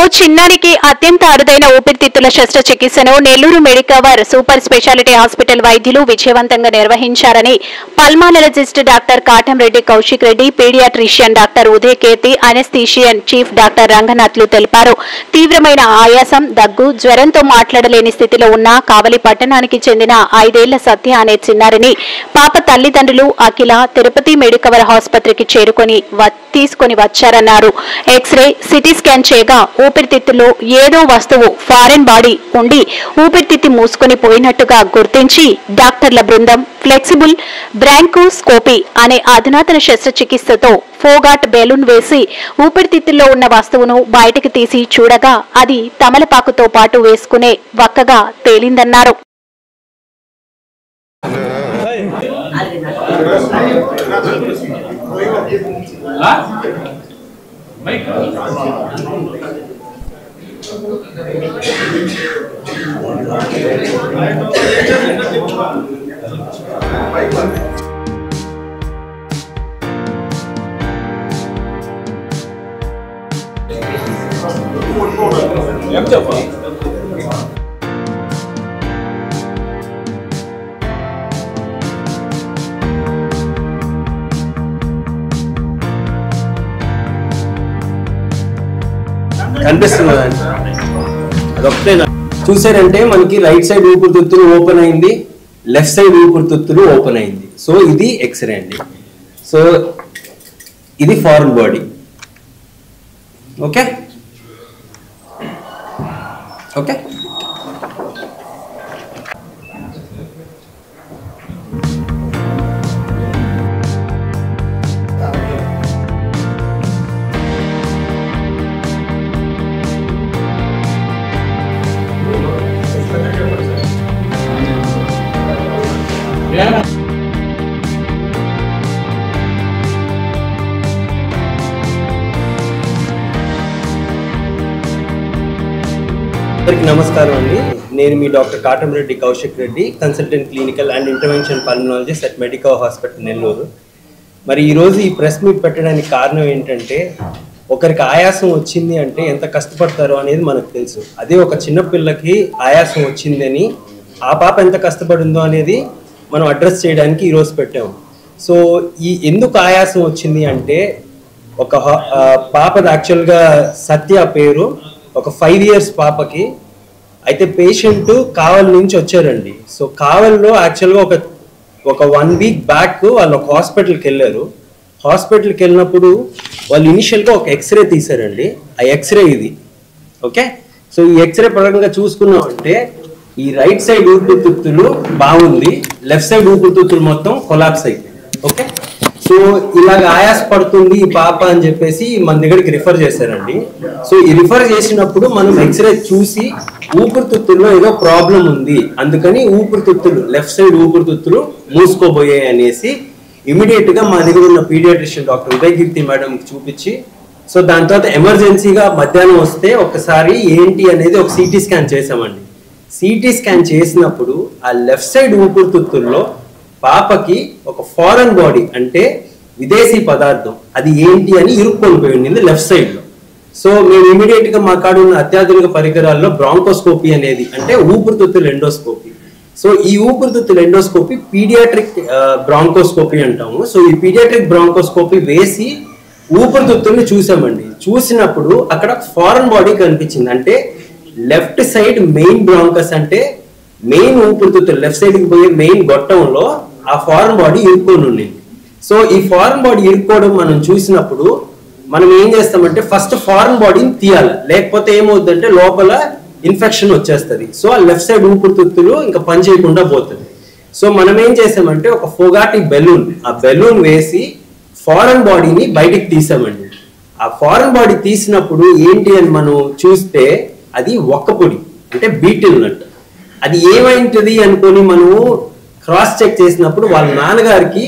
ఓ చిన్నారికి అత్యంత అరుదైన ఊపిరితిత్తుల శస్త్రచికిత్సను Nellore Medicover super speciality hospital వైద్యులు విజయవంతంగా నిర్వహించారని pulmonologist doctor Katamreddy Kaushik Reddy, paediatrician doctor Uday Keerthi, anaesthesian chief doctor రంగనాథ్లు తెలిపారు. తీవ్రమైన ఆయాసం, దగ్గు, జ్వరంతో మాట్లాడలేని స్థితిలో ఉన్న కావలి పట్టణానికి చెందిన 5 ఏళ్ల సత్య అనే చిన్నారిని పాప తల్లిదండ్రులు అఖిల తిరుపతి మెడికవర్ ఆసుపత్రికి తీసుకుని వచ్చారన్నారు. ఎక్స్రే, సిటీ స్కాన్ చేయగా ఊపిరితిత్తుల్లో ఏదో వస్తువు ఫారెన్ బాడీ ఉండి ఊపిరితిత్తి మూసుకొని పోయినట్టుగా గుర్తించి డాక్టర్ల బృందం ఫ్లెక్సిబుల్ బ్రాంకోస్కోపీ అనే అధునాతన శస్త్రచికిత్సతో ఫోగాట్ బెలూన్ వేసి ఊపిరితిత్తుల్లో ఉన్న వస్తువును బయటకు తీసి చూడగా అది తమలపాకుతో పాటు వేసుకునే వక్కగా తేలిందన్నారు. కనిపిస్తున్నదండి అదొకటే చూసారంటే మనకి రైట్ సైడ్ ఊపిరితిత్తులు ఓపెన్ అయింది, లెఫ్ట్ సైడ్ ఊపిరితిత్తులు ఓపెన్ అయింది. సో ఇది ఎక్స్రే అండి. సో ఇది ఫారెన్ బాడీ. ఓకే ఓకే అందరికీ నమస్కారం అండి. నేను మీ doctor Katamreddy Kaushik Reddy, consultant clinical and intervention pulmonologist at Medicover hospital Nellore. మరి ఈరోజు ఈ ప్రెస్ మీట్ పెట్టడానికి కారణం ఏంటంటే, ఒకరికి ఆయాసం వచ్చింది అంటే ఎంత కష్టపడతారో అనేది మనకు తెలుసు. అదే ఒక చిన్నపిల్లకి ఆయాసం వచ్చిందని ఆ పాప ఎంత కష్టపడిందో అనేది మనం అడ్రస్ చేయడానికి ఈరోజు పెట్టాము. సో ఈ ఎందుకు ఆయాసం వచ్చింది అంటే, ఒక పాపది యాక్చువల్గా సత్య పేరు, ఒక 5 years పాపకి. అయితే పేషెంట్ కావల్ నుంచి వచ్చారండి. సో కావల్లో యాక్చువల్గా ఒక 1 week బ్యాక్ వాళ్ళు ఒక హాస్పిటల్కి వెళ్ళారు. హాస్పిటల్కి వెళ్ళినప్పుడు వాళ్ళు ఇనిషియల్గా ఒక ఎక్స్రే తీశారండి. ఆ ఎక్స్రే ఇది. ఓకే, సో ఈ ఎక్స్రే పరంగా చూసుకున్నామంటే ఈ రైట్ సైడ్ ఊపిరితిత్తులు బాగుంది, లెఫ్ట్ సైడ్ ఊపిరితిత్తులు మొత్తం కొలాప్స్ అయింది. ఓకే, సో ఇలాగ ఆయాస పడుతుంది ఈ పాప అని చెప్పేసి మన దగ్గరికి రిఫర్ చేశారండి. సో ఈ రిఫర్ చేసినప్పుడు మనం ఎక్స్రే చూసి ఊపిరితిత్తుల్లో ఏదో ప్రాబ్లం ఉంది, అందుకని ఊపిరితిత్తులు లెఫ్ట్ సైడ్ ఊపిరితిత్తులు మూసుకోబోయాయి అనేసి ఇమీడియట్ గా మా దగ్గర ఉన్న పీడియాట్రిషియన్ డాక్టర్ ఉదయ్ కీర్తి మేడంకి చూపించి, సో దాని తర్వాత ఎమర్జెన్సీగా మధ్యాహ్నం వస్తే ఒకసారి ఏంటి అనేది ఒక సిటీ స్కాన్ చేసామండి. సిటీ స్కాన్ చేసినప్పుడు ఆ లెఫ్ట్ సైడ్ ఊపిరితిత్తుల్లో పాపకి ఒక ఫారెన్ బాడీ అంటే విదేశీ పదార్థం అది ఏంటి అని ఇరుక్కొని పోయి ఉండింది లెఫ్ట్ సైడ్ లో. సో మేము ఇమీడియట్ గా మా కాడ ఉన్న అత్యాధునిక పరికరాల్లో బ్రాంకోస్కోపీ అనేది అంటే ఊపిరితిత్తుల ఎండోస్కోపీ. సో ఈ ఊపిరితిత్తుల ఎండోస్కోపీ పీడియాట్రిక్ బ్రాంకోస్కోపీ అంటాము. సో ఈ పీడియాట్రిక్ బ్రాంకోస్కోపీ వేసి ఊపిరితిత్తుల్ని చూసామండి. చూసినప్పుడు అక్కడ ఫారెన్ బాడీ కనిపించింది. అంటే లెఫ్ట్ సైడ్ మెయిన్ బ్రాంకస్ అంటే మెయిన్ ఊపిరితిత్తులు లెఫ్ట్ సైడ్ కి పోయే మెయిన్ గొట్టంలో ఆ ఫారెన్ బాడీ ఇరుక్కొని ఉండింది. సో ఈ ఫారెన్ బాడీ ఇరుక్కోవడం మనం చూసినప్పుడు మనం ఏం చేస్తామంటే ఫస్ట్ ఫారెన్ బాడీని తీయాలి, లేకపోతే ఏమవుతుందంటే లోపల ఇన్ఫెక్షన్ వచ్చేస్తుంది. సో ఆ లెఫ్ట్ సైడ్ ఊపిరితిత్తులు ఇంకా పని చేయకుండా పోతుంది. సో మనం ఏం చేసామంటే ఒక ఫోగాటి బెలూన్, ఆ బెలూన్ వేసి ఫారెన్ బాడీని బయటికి తీసామండి. ఆ ఫారెన్ బాడీ తీసినప్పుడు ఏంటి అని మనం చూస్తే అది ఒక్కపొడి అంటే బీటిల్ నట్. అది ఏమైంటది అనుకొని మనము క్రాస్ చెక్ చేసినప్పుడు వాళ్ళ నాన్నగారికి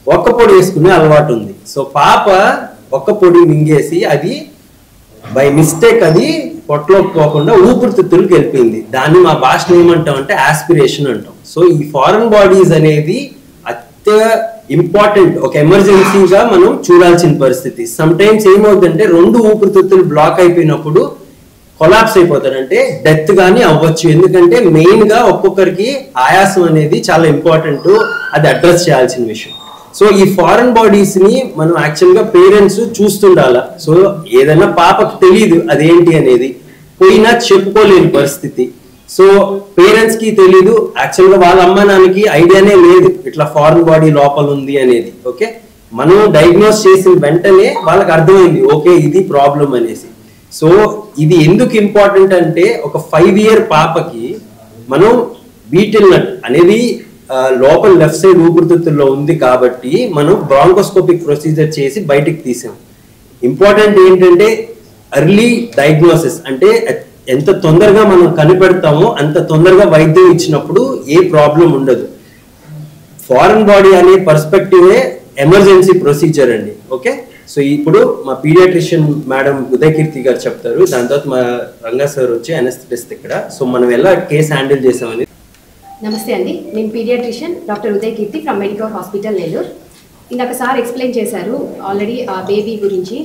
ఒక్క పొడి వేసుకునే అలవాటు ఉంది. సో పాప ఒక్క పొడి మింగేసి అది బై మిస్టేక్ అది పొట్టలోకి పోకుండా ఊపిరితిత్తులకు వెళ్ళిపోయింది. దాన్ని మా భాషలో ఏమంటాం అంటే ఆస్పిరేషన్ అంటాం. సో ఈ ఫారెన్ బాడీస్ అనేది ఇంపార్టెంట్, ఒక ఎమర్జెన్సీగా మనం చూడాల్సిన పరిస్థితి. సమ్ టైమ్స్ ఏమవుతుందంటే రెండు ఊపిరితిత్తులు బ్లాక్ అయిపోయినప్పుడు కొలాప్స్ అయిపోతారు, అంటే డెత్ కానీ అవ్వచ్చు. ఎందుకంటే మెయిన్ గా ఒక్కొక్కరికి ఆయాసం అనేది చాలా ఇంపార్టెంట్, అది అడ్రస్ చేయాల్సిన విషయం. సో ఈ ఫారెన్ బాడీస్ ని మనం యాక్చువల్ గా పేరెంట్స్ చూస్తుండాల. సో ఏదైనా పాపకు తెలియదు అదేంటి అనేది, పోయినా చెప్పుకోలేని పరిస్థితి. సో పేరెంట్స్ కి తెలీదు, యాక్చువల్ గా వాళ్ళ అమ్మ నాన్నకి ఐడియానే లేదు ఇట్లా ఫారెన్ బాడీ లోపల ఉంది అనేది. ఓకే, మనం డయాగ్నోస్ చేసిన వెంటనే వాళ్ళకి అర్థమైంది ఓకే ఇది ప్రాబ్లం అనేసి. సో ఇది ఎందుకు ఇంపార్టెంట్ అంటే ఒక 5 year పాపకి మనం బీటిల్ నట్ అనేది లోపల లెఫ్ట్ సైడ్ ఊపిరితిత్తుల్లో ఉంది కాబట్టి మనం బ్రాంకోస్కోపిక్ ప్రొసీజర్ చేసి బయటికి తీసాం. ఇంపార్టెంట్ ఏంటంటే ఎర్లీ డయాగ్నోసిస్, అంటే ఎంత తొందరగా మనం కనిపెడతామో అంత తొందరగా వైద్యం ఇచ్చినప్పుడు ఏ ప్రాబ్లం ఉండదు. ఫారెన్ బాడీ అనే పర్స్పెక్టివే ఎమర్జెన్సీ ప్రొసీజర్ అండి. ఓకే, సో ఇప్పుడు మా పీడియాట్రిషియన్ మేడం ఉదయకీర్తి గారు చెప్తారు, దాని తర్వాత మా రంగా సార్ వచ్చి అనెస్థెటిస్ట్ ఇక్కడ. సో మనం ఎలా కేసు హ్యాండిల్ చేసామని. నమస్తే అండి, నేను paediatrician doctor Udayakeerthi from medical hospital Nellore. ఇందాక సార్ ఎక్స్ప్లెయిన్ చేశారు ఆల్రెడీ ఆ బేబీ గురించి,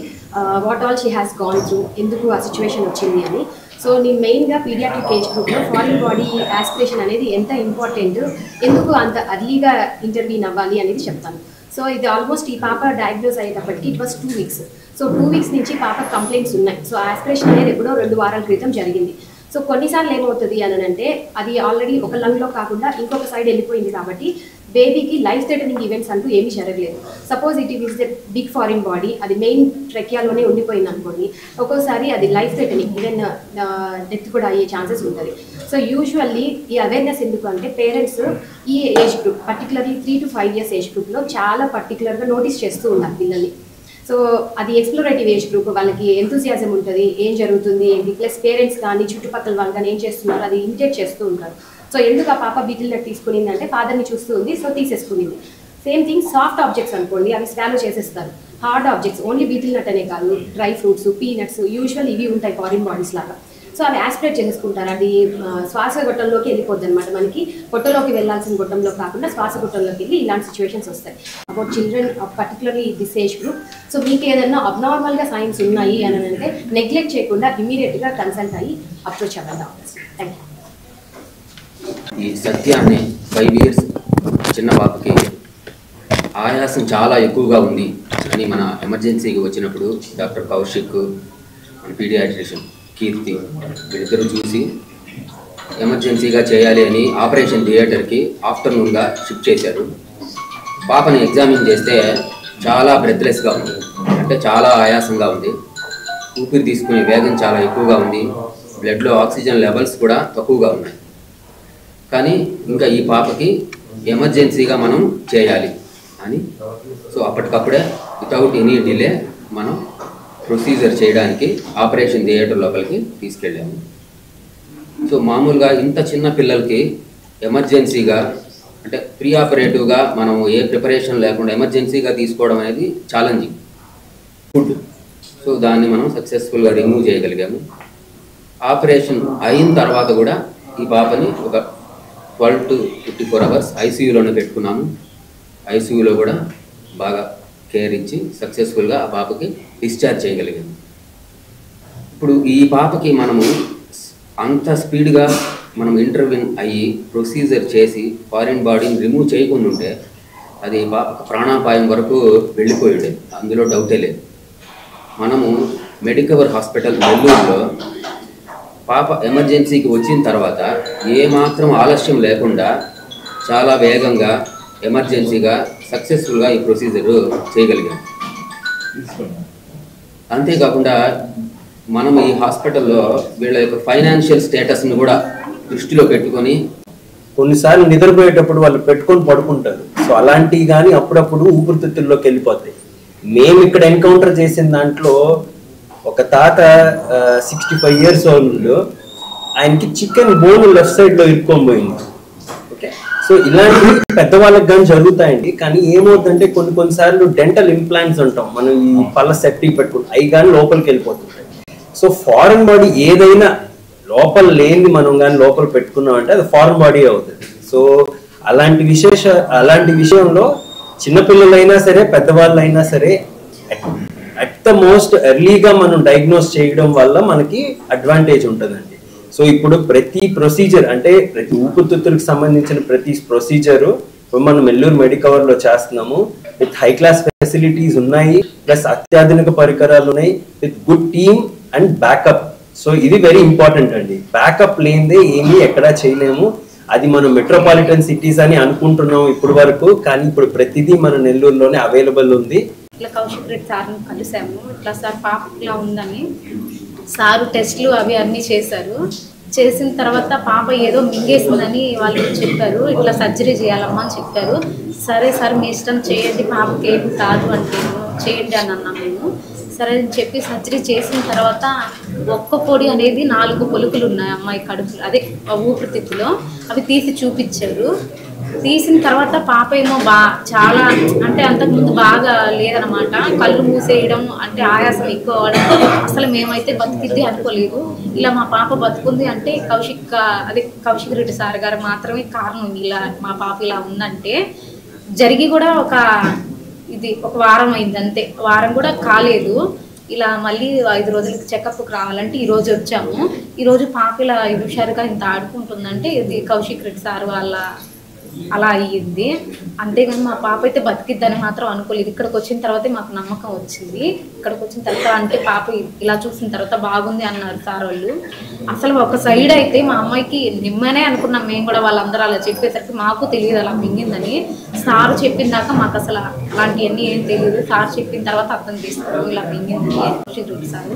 what all she has gone through, ఎందుకు ఆ సిచ్యువేషన్ వచ్చింది అని. సో నేను మెయిన్గా పీడియాట్రిక్ ఏజ్ గ్రూప్లో ఫారిన్ బాడీ యాస్పిరేషన్ అనేది ఎంత ఇంపార్టెంట్, ఎందుకు అంత అర్లీగా ఇంటర్వ్యూన్ అవ్వాలి అనేది చెప్తాను. సో ఇది ఆల్మోస్ట్ ఈ పాప డయాగ్నోస్ అయ్యేటప్పటికి it was 2 weeks. So 2 weeks నుంచి పాప కంప్లైంట్స్ ఉన్నాయి. సో యాస్పిరేషన్ అనేది ఎప్పుడో 2 వారాల క్రితం జరిగింది. సో కొన్నిసార్లు ఏమవుతుంది అని అంటే అది ఆల్రెడీ ఒక లంగ్లో కాకుండా ఇంకొక సైడ్ వెళ్ళిపోయింది కాబట్టి బేబీకి లైఫ్ థ్రెటనింగ్ ఈవెంట్స్ అంటూ ఏమీ జరగలేదు. Suppose it is the big foreign body, అది మెయిన్ ట్రెకియాలోనే ఉండిపోయింది అనుకోండి, ఒక్కోసారి అది లైఫ్ థ్రెటనింగ్ ఈవెన్ డెత్ కూడా అయ్యే ఛాన్సెస్ ఉంటుంది. సో యూజువల్లీ ఈ అవేర్నెస్ ఎందుకు అంటే పేరెంట్స్ ఈ age group particularly 3 to 5 years age గ్రూప్లో చాలా పర్టికులర్గా నోటీస్ చేస్తూ ఉన్నారు పిల్లల్ని. సో అది ఎక్స్ప్లోరేటివ్ ఏజ్ గ్రూప్, వాళ్ళకి ఎంతూజియాజం ఉంటుంది, ఏం జరుగుతుంది ఏంటి, ప్లస్ పేరెంట్స్ కానీ చుట్టుపక్కల వాళ్ళు కానీ ఏం చేస్తున్నారు అది ఇమిటేట్ చేస్తూ ఉంటారు. సో ఎందుకు ఆ పాప బీటిల్ నట్ తీసుకునింది అంటే ఫాదర్ని చూస్తూ ఉంది, సో తీసేసుకునింది. సేమ్ థింగ్ సాఫ్ట్ ఆబ్జెక్ట్స్ అనుకోండి, అవి స్వాలో చేసేస్తారు. Hard objects only betel nut అనే కాదు, డ్రై ఫ్రూట్స్, పీనట్స్ యూజువల్ ఇవి ఉంటాయి ఫారిన్ బాడీస్ లాగా. సో అవి యాస్పిరేట్ చేసుకుంటారు, అది శ్వాసగొట్టంలోకి వెళ్ళిపోద్ది అనమాట. మనకి పొట్టలోకి వెళ్ళాల్సిన గొట్టంలో కాకుండా శ్వాసగొట్టంలోకి వెళ్ళి ఇలాంటి సిచ్యువేషన్స్ వస్తాయి. About children particularly this age group. So మీకు ఏదైనా అబ్నార్మల్గా సైన్స్ ఉన్నాయి అని అంటే నెగ్లెక్ట్ చేయకుండా ఇమీడియట్గా కన్సల్ట్ అయ్యి అప్రోచ్ అవ్వాలి. Thank you. ఈ సత్య అనే 5 years చిన్న పాపకి ఆయాసం చాలా ఎక్కువగా ఉంది అని మన ఎమర్జెన్సీకి వచ్చినప్పుడు డాక్టర్ కౌశిక్, మన పీడియాట్రిషియన్ కీర్తి వీళ్ళిద్దరూ చూసి ఎమర్జెన్సీగా చేయాలి అని ఆపరేషన్ థియేటర్కి ఆఫ్టర్నూన్గా షిఫ్ట్ చేశారు. పాపని ఎగ్జామిన్ చేస్తే చాలా బ్రెత్లెస్గా ఉంది, అంటే చాలా ఆయాసంగా ఉంది, ఊపిరి తీసుకునే వేగం చాలా ఎక్కువగా ఉంది, బ్లడ్లో ఆక్సిజన్ లెవెల్స్ కూడా తక్కువగా ఉన్నాయి. కానీ ఇంకా ఈ పాపకి ఎమర్జెన్సీగా మనం చేయాలి అని సో అప్పటికప్పుడే వితౌట్ ఎనీ డిలే మనం ప్రొసీజర్ చేయడానికి ఆపరేషన్ థియేటర్ లోపలికి తీసుకెళ్ళాము. సో మామూలుగా ఇంత చిన్న పిల్లలకి ఎమర్జెన్సీగా అంటే ప్రీ ఆపరేటివ్గా మనం ఏ ప్రిపరేషన్ లేకుండా ఎమర్జెన్సీగా తీసుకోవడం అనేది ఛాలెంజింగ్ ఫుడ్. సో దాన్ని మనం సక్సెస్ఫుల్గా రిమూవ్ చేయగలిగాము. ఆపరేషన్ అయిన తర్వాత కూడా ఈ పాపని ఒక 12 to 54 hours ఐసీయూలోనే పెట్టుకున్నాము. ఐసీయూలో కూడా బాగా కేర్ ఇచ్చి సక్సెస్ఫుల్గా ఆ పాపకి డిశ్చార్జ్ చేయగలిగాము. ఇప్పుడు ఈ పాపకి మనము అంత స్పీడ్గా మనం ఇంటర్వ్యూన్ అయ్యి ప్రొసీజర్ చేసి ఫారిన్ బాడీని రిమూవ్ చేయకుండా ఉంటే అది పాప ప్రాణాపాయం వరకు వెళ్ళిపోయి ఉండేది, అందులో డౌటే లేదు. మనము మెడికవర్ హాస్పిటల్ నెల్లూరులో పాప ఎమర్జెన్సీకి వచ్చిన తర్వాత ఏమాత్రం ఆలస్యం లేకుండా చాలా వేగంగా ఎమర్జెన్సీగా సక్సెస్ఫుల్గా ఈ ప్రొసీజరు చేయగలిగాం. అంతేకాకుండా మనం ఈ హాస్పిటల్లో వీళ్ళ యొక్క ఫైనాన్షియల్ స్టేటస్ని కూడా దృష్టిలో పెట్టుకొని కొన్నిసార్లు నిద్రపోయేటప్పుడు వాళ్ళు పెట్టుకొని పడుకుంటారు. సో అలాంటివి కానీ అప్పుడప్పుడు ఊపిరితిత్తుల్లోకి వెళ్ళిపోతాయి. మేము ఇక్కడ ఎన్కౌంటర్ చేసిన దాంట్లో ఒక తాత 65 years old, ఆయనకి చికెన్ బోన్ లెఫ్ట్ సైడ్లో ఇరుక్కొని పోయింది. ఓకే, సో ఇలాంటివి పెద్దవాళ్ళకి కానీ జరుగుతాయండి. కానీ ఏమవుతుందంటే కొన్నిసార్లు డెంటల్ ఇంప్లాంట్స్ ఉంటాం మనం ఈ పళ్ళ సెట్టింగ్ పెట్టుకుంటాం, అవి కానీ లోపలికి వెళ్ళిపోతుంటాయి. సో ఫారెన్ బాడీ ఏదైనా లోపల లేని మనం కానీ లోపల పెట్టుకున్నాం అంటే అది ఫారెన్ బాడీ అవుతుంది. సో అలాంటి విషయంలో చిన్నపిల్లలైనా సరే పెద్దవాళ్ళు అయినా సరే అట్ ద మోస్ట్ ఎర్లీగా మనం డయాగ్నోస్ చేయడం వల్ల మనకి అడ్వాంటేజ్ ఉంటుందండి. సో ఇప్పుడు ప్రతి ప్రొసీజర్ అంటే ప్రతి ఊపిరితిత్తులకు సంబంధించిన ప్రతి ప్రొసీజరు ఇప్పుడు మనం నెల్లూరు మెడికవర్లో చేస్తున్నాము. విత్ హై క్లాస్ ఫెసిలిటీస్ ఉన్నాయి, ప్లస్ అత్యాధునిక పరికరాలు ఉన్నాయి, with good team and backup. So ఇది వెరీ ఇంపార్టెంట్ అండి. బ్యాకప్ లేనిదే ఏమీ ఎక్కడా చేయలేము. అది మనం మెట్రోపాలిటన్ సిటీస్ అని అనుకుంటున్నాం ఇప్పుడు వరకు, కానీ ఇప్పుడు ప్రతిదీ మన నెల్లూరులోనే అవైలబుల్ ఉంది. ఇట్లా కౌశిక్ రెడ్డి సార్ని కలిసాము. ఇట్లా సార్ పాప ఇలా ఉందని సారు టెస్ట్లు అవి అన్నీ చేశారు. చేసిన తర్వాత పాప ఏదో మింగేసిందని వాళ్ళు చెప్పారు. ఇట్లా సర్జరీ చేయాలమ్మా అని చెప్పారు. సరే సార్ మీ ఇష్టం చేయండి, పాపకి ఏమి కాదు అంటే చేయండి అని అన్నాం మేము. సరే అని చెప్పి సర్జరీ చేసిన తర్వాత ఒక్క పొడి అనేది 4 పొలుకులు ఉన్నాయి అమ్మాయి కడుపులో, అదే ఊపిరితిత్తులో. అవి తీసి చూపించారు. తీసిన తర్వాత పాప ఏమో చాలా అంటే అంతకుముందు బాగా లేదనమాట. కళ్ళు మూసేయడం అంటే ఆయాసం ఎక్కువ అవ్వడం. అసలు మేమైతే బతికిద్ది అనుకోలేదు. ఇలా మా పాప బతుకుంది అంటే కౌశిక్ రెడ్డి సార్ గారు మాత్రమే కారణం. ఇలా మా పాప ఇలా ఉందంటే జరిగి కూడా ఒక వారం అయింది అంతే, వారం కూడా కాలేదు. ఇలా మళ్ళీ 5 రోజులకి చెకప్కి రావాలంటే ఈరోజు వచ్చాము. ఈరోజు పాప ఇలా హుషారుగా ఇంత ఆడుకుంటుందంటే ఇది కౌశిక్ రెడ్డి సార్ వాళ్ళ అలా అయ్యింది. అంతేగాని మా పాప అయితే బతికిద్దని మాత్రం అనుకోలేదు. ఇక్కడికి వచ్చిన తర్వాతే మాకు నమ్మకం వచ్చింది. ఇక్కడికి వచ్చిన తర్వాత అంటే పాప ఇలా చూసిన తర్వాత బాగుంది అన్నారు సార్ వాళ్ళు. అసలు ఒక సైడ్ అయితే మా అమ్మాయికి నిమ్మనే అనుకున్నాం మేము కూడా. వాళ్ళందరూ అలా చెప్పేసరికి మాకు తెలియదు అలా మింగిందని. సార్ చెప్పిన దాకా మాకు అసలు అలాంటివన్నీ ఏం తెలియదు. సార్ చెప్పిన తర్వాత అర్థం తీసుకున్నాం ఇలా మింగిందని కౌశిక్ రెడ్డి సార్.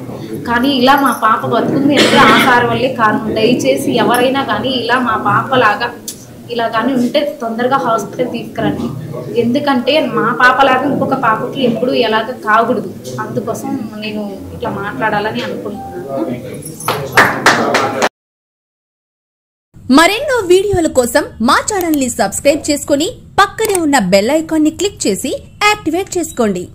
కానీ ఇలా మా పాప బతుకుంది అంటే ఆ సార్ వల్లే కారణం. దయచేసి ఎవరైనా కానీ ఇలా మా పాపలాగా ఇలా కానీ ఉంటే తొందరగా హాస్పిటల్ తీసుకురండి. ఎందుకంటే మా పాపలాగా ఇంకొక పాపకి ఎప్పుడు ఎలాగ కాకూడదు. అందుకోసం నేను ఇట్లా మాట్లాడాలని అనుకుంటున్నాను. మరెన్నో వీడియోల కోసం మా ఛానల్ ని సబ్స్క్రైబ్ చేసుకుని పక్కనే ఉన్న బెల్ ఐకాన్ ని క్లిక్ చేసి యాక్టివేట్ చేసుకోండి.